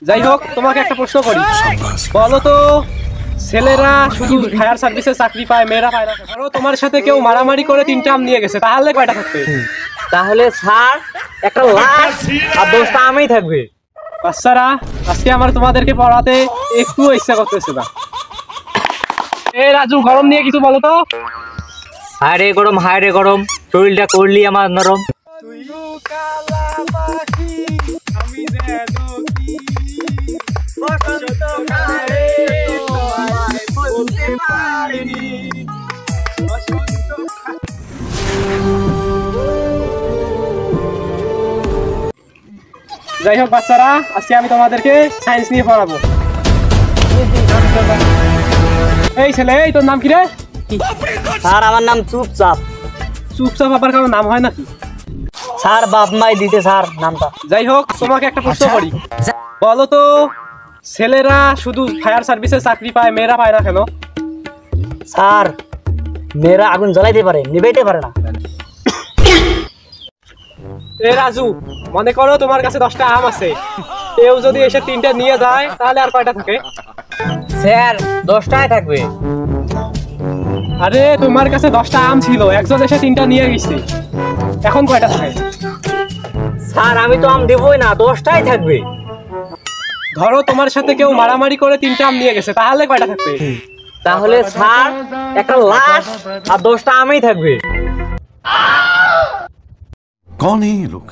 যাই হোক, তোমাকে একটা প্রশ্ন করি, বলো তো ছেলেরা শুধু ফায়ার সার্ভিসে চাকরি পায়, মেয়েরা পায় না? ধরো তোমার সাথে কেউ মারামারি করে 3টা আম নিয়ে গেছে, তাহলে কয়টা থাকবে? তাহলে স্যার একটা লাশ আর 10টা আমই থাকবে। বাচ্চারা, আজকে আমার তোমাদেরকে পড়াতে একটু ইচ্ছা করতেছে না। এই রাজু, গরম নিয়ে কিছু বলো তো। হায় রে গরম, শরীরটা করলি আমার নরম। যাই হোক বাচ্চারা, আজকে আমি তোমাদেরকে সায়েন্স নিয়ে পড়াবো। এই ছেলে, এই তোর নাম কি রে? স্যার আমার নাম চুপচাপ। চুপচাপ আবার কারো নাম হয় নাকি? স্যার বাপ মাই দিতে স্যার নামটা। যাই হোক, তোমাকে একটা প্রশ্ন করি, বলো তো ছেলেরা শুধু ফায়ার সার্ভিসে চাকরি পায়, মেয়েরা পায় না কেন? স্যার মেয়েরা আগুন জ্বালাইতে পারে, নিভাইতে পারে না। এ রাজু, মনে করো তোমার কাছে 10টা আম আছে, কেউ যদি এসে 3টা নিয়ে যায়, তাহলে আর কয়টা থাকে? স্যার 10টাই থাকবে। আরে তোমার কাছে 10টা আম ছিল, একজন এসে 3টা নিয়ে গেছে, এখন কয়টা থাকে? স্যার আমি তো আম দেবই না, 10টাই থাকবে। ধরো তোমার সাথে কেউ মারামারি করে 3টা আম নিয়ে গেছে, তাহলে কয়টা থাকবে? তাহলে স্যার একটা লাশ আর 10টা আমই থাকবে। कौन है ये लोग?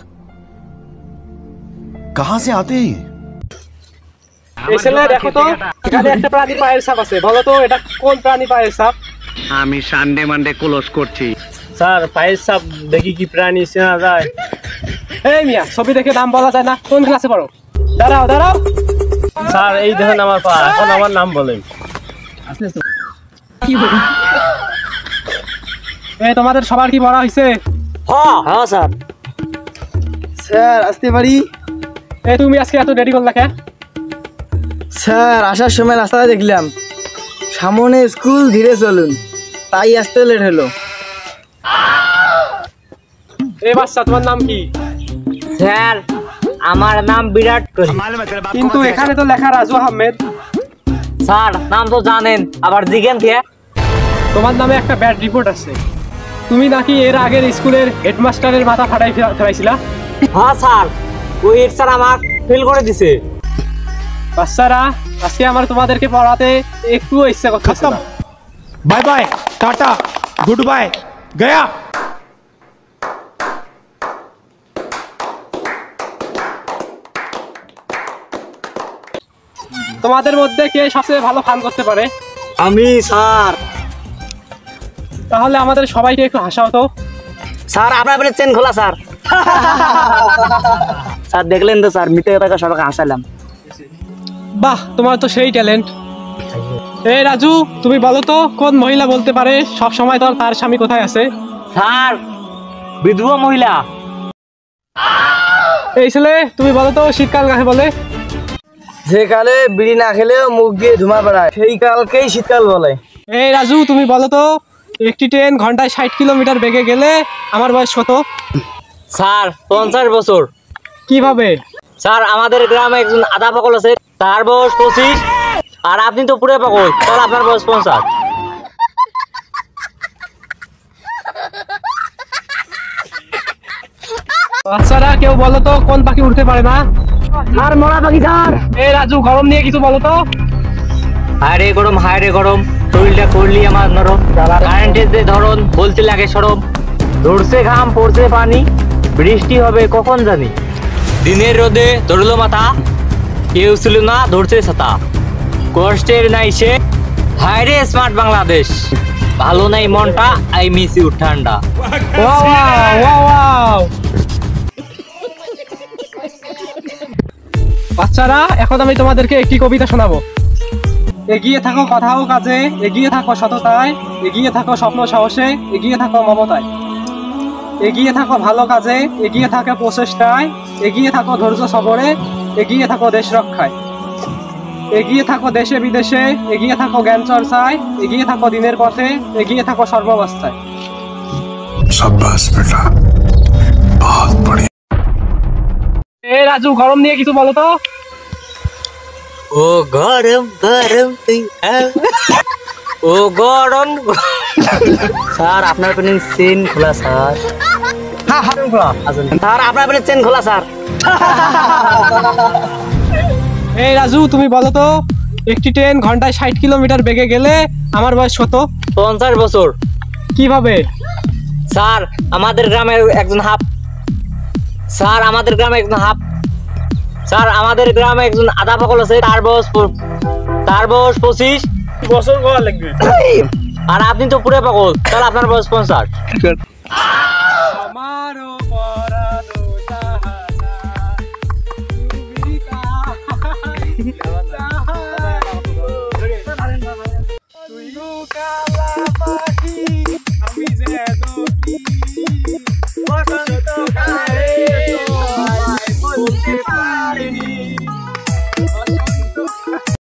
कहां से आते हैं? এই ছেলে দেখো তো, এখানে একটা প্রাণীর পায়ের ছাপ আছে, বলো তো এটা কোন প্রাণী পায়ের ছাপ? আমি সানডে মানডে ক্লোজ করছি। স্যার পায়ের ছাপ দেখি কি প্রাণী চেনা যায়? এই মিয়া, ছবি দেখে নাম বলা যায় না? কোন ক্লাসে পড়ো? দাঁড়াও দাঁড়াও। স্যার এই দেখেন আমার পা, এখন আমার নাম বলেন। এই তোমাদের সবার কি পড়া হয়েছে? হ্যাঁ স্যার। স্যার আসতে পারি? এই তুমি আজকে এত দেরি করলা কেন? স্যার আসার সময় রাস্তায় দেখলাম সামনে স্কুল, ধীরে চলুন, তাই আসতে লেট হলো। এই বাচ্চা, তোমার নাম কি? স্যার আমার নাম বিরাট কোহলি। কিন্তু এখানে তো লেখা রাজু আহমেদ। স্যার নাম তো জানেন, আবার জিজ্ঞেন কে? তোমার নামে একটা ব্যাড রিপোর্ট আছে, তুমি নাকি এর আগের স্কুলের হেডমাস্টারের মাথা ফেলাইছিলা। হ্যাঁ স্যার, ওই হেড স্যার আমার ফেল করে দিছে। বাচ্চারা, আজকে আমার তোমাদেরকে পড়াতে একটু ইচ্ছা করতেছে না। Bye bye, tata, goodbye, गया। তোমাদের মধ্যে কে সবচেয়ে ভালো ফান করতে পারে? আমি স্যার। তাহলে আমাদের সবাইকে একটু হাসাও তো। স্যার আপনার চেন খোলা স্যার। স্যার দেখলেন তো স্যার, মিথ্যে কথা সবাইকে হাসালাম। বাহ, তোমার তো সেই ট্যালেন্ট। এই রাজু, তুমি বলো তো কোন মহিলা বলতে পারে সব সময় তার স্বামী কোথায় আছে? স্যার বিধবা মহিলা। এই ছেলে, তুমি বলো তো শীতকাল কাকে বলে? যে কালে বিড়ি না খেলেও মুখ দিয়ে ধুমা বেড়ায়, সেই কালকেই শীতকাল বলে। এই রাজু, তুমি বলো তো একটি ট্রেন ঘন্টায় 60 কিলোমিটার বেগে গেলে আমার বয়স কত? স্যার 50 বছর। কিভাবে? স্যার আমাদের গ্রামে একজন আধা পাগল আছে, তার বয়স 25, আর আপনি তো পুরো পাগল, তাহলে আপনার বয়স 50। বাচ্চারা, কেউ বলো তো কোন পাখি উঠতে পারে না? আর মরা পাখি স্যার। এই রাজু, গরম নিয়ে কিছু বলো তো। হায় রে গরম, শরীরটা করলি আমার নরম। কারেন্টের যে ধরন, বলতে লাগে সরম। ধরছে ঘাম, পড়ছে পানি, বৃষ্টি হবে কখন জানি। দিনের রোদে ধরলো মাথা, কেউ ছিল না ধরছে ছাতা। কষ্টের নাই সে, হায় রে স্মার্ট বাংলাদেশ। ভালো নাই মনটা, আই মিস ইউ ঠান্ডা। Wow wow wow. বাচ্চারা, এখন আমি তোমাদেরকে একটি কবিতা শোনাবো। এগিয়ে থাকো কথা ও কাজে, এগিয়ে থাকো সততায়, এগিয়ে থাকো স্বপ্ন সাহসে, এগিয়ে থাকো মমতায়, এগিয়ে থাকো ভালো কাজে, এগিয়ে থাকো প্রচেষ্টায়, এগিয়ে থাকো ধৈর্য সবরে, এগিয়ে থাকো দেশ রক্ষায়, এগিয়ে থাকো দেশে বিদেশে, এগিয়ে থাকো জ্ঞান চর্চায়, এগিয়ে থাকো দিনের পথে, এগিয়ে থাকো সর্বাবস্থায়। शाबाश बेटा, बहुत बढ़िया। এ রাজু, গরম নিয়ে কিছু বলো তো। ও গরম গরম তুই ও গরম স্যার আপনার পেনের চেন খোলা স্যার স্যার আপনার পেনের চেন খোলা স্যার এই রাজু তুমি বলো তো একটি ট্রেন ঘন্টায় 60 কিলোমিটার বেগে গেলে আমার বয়স কত? 50 বছর কিভাবে? স্যার আমাদের গ্রামে একজন হাফ স্যার আমাদের গ্রামে একজন হাফ স্যার আমাদের গ্রামে একজন আধা পাগল আছে তার বয়স 25 বছর করা লাগবে আর আপনি তো পুরো পাগল তাহলে আপনার বয়স 50 আমারও পরানো সাহারা তুমি কার